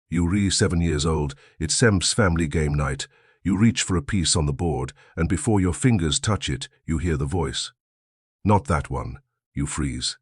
You re 7 years old, it's Sem's family game night. You reach for a piece on the board, and before your fingers touch it, you hear the voice. Not that one. You freeze.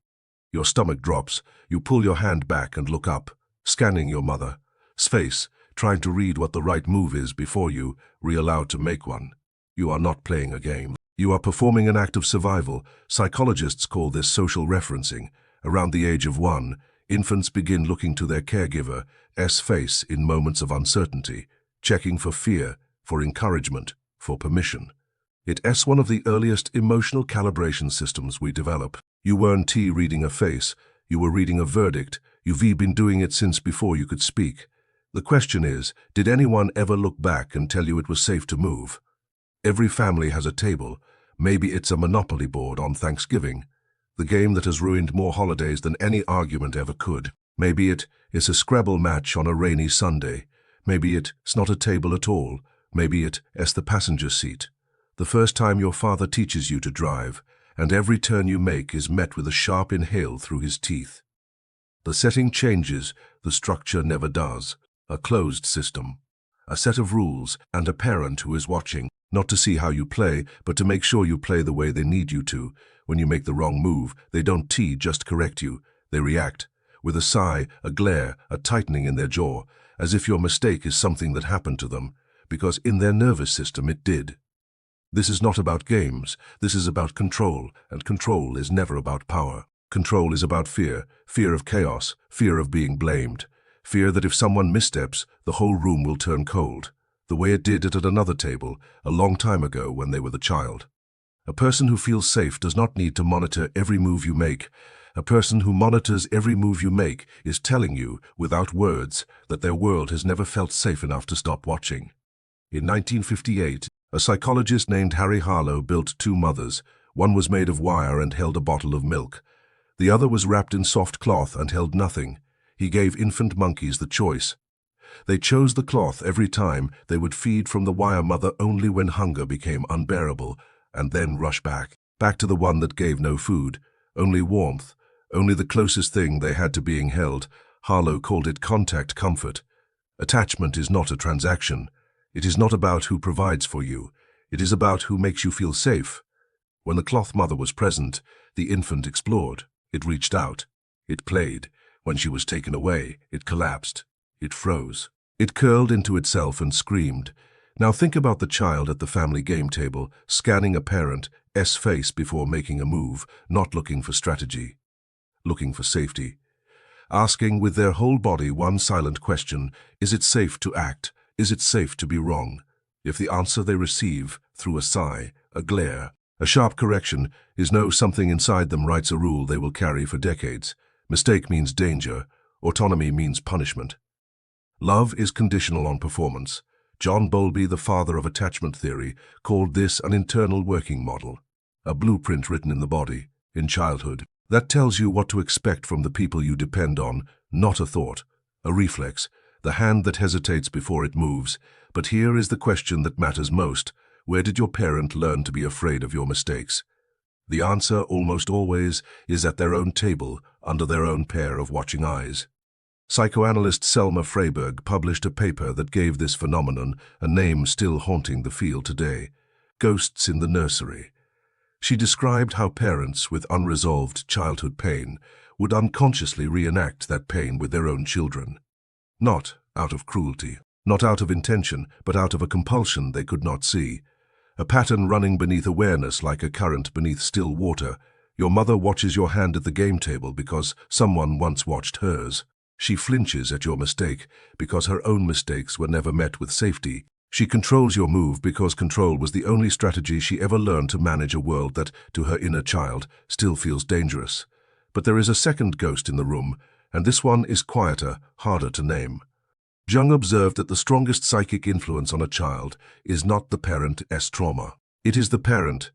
Your stomach drops. You pull your hand back and look up, scanning your mother's face, trying to read what the right move is before you re-allowed to make one. You are not playing a game. You are performing an act of survival. Psychologists call this social referencing. Around the age of 1, infants begin looking to their caregiver's face in moments of uncertainty, checking for fear, for encouragement, for permission. It's one of the earliest emotional calibration systems we develop. You weren't reading a face, you were reading a verdict. You've been doing it since before you could speak. The question is, did anyone ever look back and tell you it was safe to move? Every family has a table. Maybe it's a Monopoly board on Thanksgiving, the game that has ruined more holidays than any argument ever could. Maybe it is a Scrabble match on a rainy Sunday. Maybe it's not a table at all. Maybe it's the passenger seat. The first time your father teaches you to drive, and every turn you make is met with a sharp inhale through his teeth. The setting changes, the structure never does. A closed system. A set of rules and a parent who is watching, not to see how you play, but to make sure you play the way they need you to. When you make the wrong move, they don't just correct you. They react. With a sigh, a glare, a tightening in their jaw, as if your mistake is something that happened to them, because in their nervous system it did. This is not about games. This is about control, and control is never about power. Control is about fear, fear of chaos, fear of being blamed, fear that if someone missteps, the whole room will turn cold, the way it did at another table a long time ago when they were the child. A person who feels safe does not need to monitor every move you make. A person who monitors every move you make is telling you, without words, that their world has never felt safe enough to stop watching. In 1958, a psychologist named Harlow built 2 mothers. One was made of wire and held a bottle of milk. The other was wrapped in soft cloth and held nothing. He gave infant monkeys the choice. They chose the cloth every time. They would feed from the wire mother only when hunger became unbearable, and then rush back to the one that gave no food, only warmth, only the closest thing they had to being held. Harlow called it contact comfort. Attachment is not a transaction. It is not about who provides for you. It is about who makes you feel safe. When the cloth mother was present, the infant explored. It reached out. It played. When she was taken away, it collapsed. It froze. It curled into itself and screamed. Now think about the child at the family game table, scanning a parent's face before making a move, not looking for strategy, looking for safety. Asking with their whole body one silent question: is it safe to act? Is it safe to be wrong? If the answer they receive, through a sigh, a glare, a sharp correction, is no, something inside them writes a rule they will carry for decades. Mistake means danger. Autonomy means punishment. Love is conditional on performance. John Bowlby, the father of attachment theory, called this an internal working model, a blueprint written in the body, in childhood, that tells you what to expect from the people you depend on, not a thought, a reflex, the hand that hesitates before it moves. But here is the question that matters most. Where did your parent learn to be afraid of your mistakes? The answer, almost always, is at their own table, under their own pair of watching eyes. Psychoanalyst Selma Fraiberg published a paper that gave this phenomenon a name still haunting the field today: Ghosts in the Nursery. She described how parents with unresolved childhood pain would unconsciously reenact that pain with their own children. Not out of cruelty, not out of intention, but out of a compulsion they could not see. A pattern running beneath awareness like a current beneath still water. Your mother watches your hand at the game table because someone once watched hers. She flinches at your mistake because her own mistakes were never met with safety. She controls your move because control was the only strategy she ever learned to manage a world that, to her inner child, still feels dangerous. But there is a second ghost in the room, and this one is quieter, harder to name. Jung observed that the strongest psychic influence on a child is not the parent's trauma. It is the parent's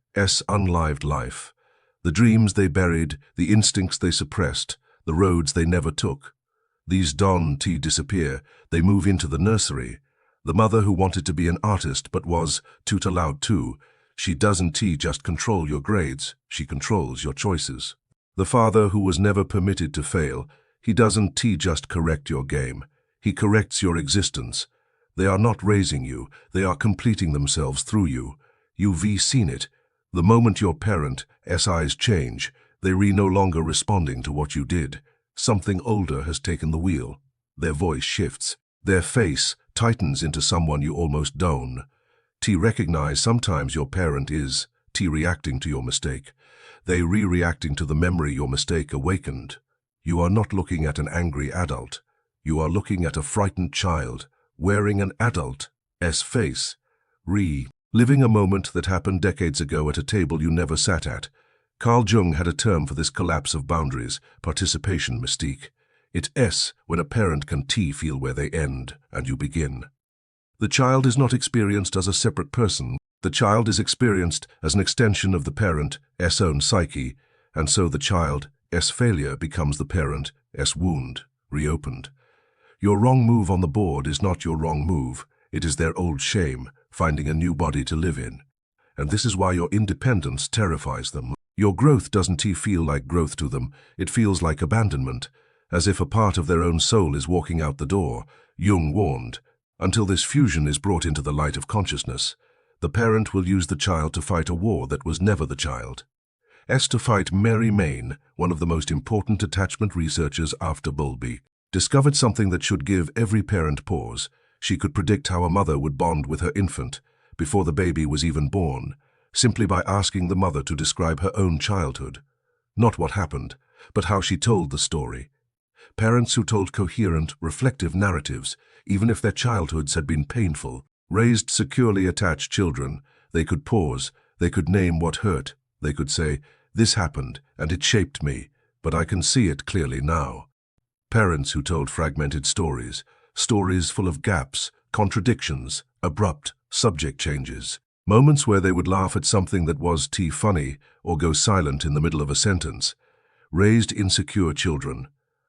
unlived life. The dreams they buried, the instincts they suppressed, the roads they never took. These don't disappear, they move into the nursery. The mother who wanted to be an artist but was too loud too. She doesn't just control your grades, she controls your choices. The father who was never permitted to fail, he doesn't just correct your game. He corrects your existence. They are not raising you, they are completing themselves through you. You've seen it. The moment your parent's eyes change, they no longer responding to what you did. Something older has taken the wheel. Their voice shifts. Their face tightens into someone you almost don't. Recognize sometimes your parent is reacting to your mistake. They reacting to the memory your mistake awakened. You are not looking at an angry adult. You are looking at a frightened child, wearing an adult's face. Living a moment that happened decades ago at a table you never sat at. Carl Jung had a term for this collapse of boundaries, participation mystique. It's when a parent can feel where they end and you begin. The child is not experienced as a separate person. The child is experienced as an extension of the parent's own psyche, and so the child's failure becomes the parent's wound, reopened. Your wrong move on the board is not your wrong move. It is their old shame, finding a new body to live in. And this is why your independence terrifies them. Your growth doesn't feel like growth to them. It feels like abandonment, as if a part of their own soul is walking out the door. Jung warned, until this fusion is brought into the light of consciousness, the parent will use the child to fight a war that was never the child. To fight. Mary Main, one of the most important attachment researchers after Bowlby, discovered something that should give every parent pause. She could predict how a mother would bond with her infant before the baby was even born, simply by asking the mother to describe her own childhood. Not what happened, but how she told the story. Parents who told coherent, reflective narratives, even if their childhoods had been painful, raised securely attached children. They could pause, they could name what hurt, they could say, "This happened, and it shaped me, but I can see it clearly now." Parents who told fragmented stories, stories full of gaps, contradictions, abrupt subject changes, moments where they would laugh at something that was funny or go silent in the middle of a sentence, raised insecure children.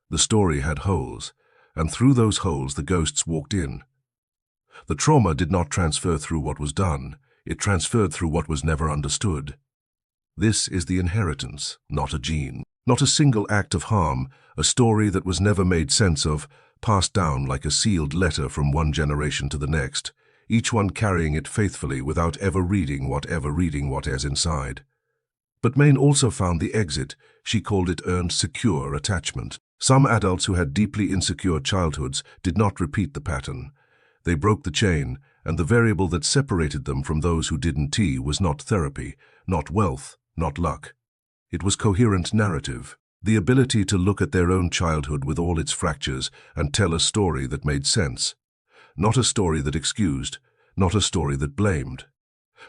The story had holes, and through those holes the ghosts walked in. The trauma did not transfer through what was done, it transferred through what was never understood. This is the inheritance, not a gene, not a single act of harm, a story that was never made sense of, passed down like a sealed letter from one generation to the next, each one carrying it faithfully without ever reading what is inside. But Maine also found the exit. She called it earned secure attachment. Some adults who had deeply insecure childhoods did not repeat the pattern. They broke the chain, and the variable that separated them from those who didn't was not therapy, not wealth, not luck. It was coherent narrative, the ability to look at their own childhood with all its fractures and tell a story that made sense. Not a story that excused, not a story that blamed.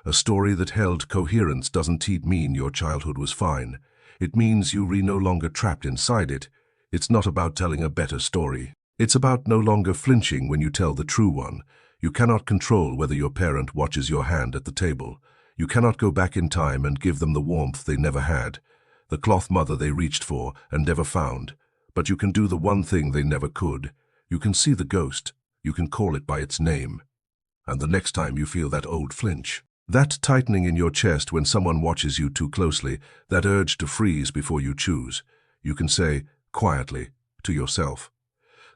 A story that held coherence doesn't mean your childhood was fine. It means you were no longer trapped inside it. It's not about telling a better story. It's about no longer flinching when you tell the true one. You cannot control whether your parent watches your hand at the table. You cannot go back in time and give them the warmth they never had, the cloth mother they reached for and never found. But you can do the one thing they never could. You can see the ghost. You can call it by its name. And the next time you feel that old flinch, that tightening in your chest when someone watches you too closely, that urge to freeze before you choose, you can say, quietly, to yourself,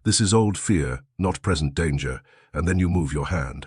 "This is old fear, not present danger," and then you move your hand.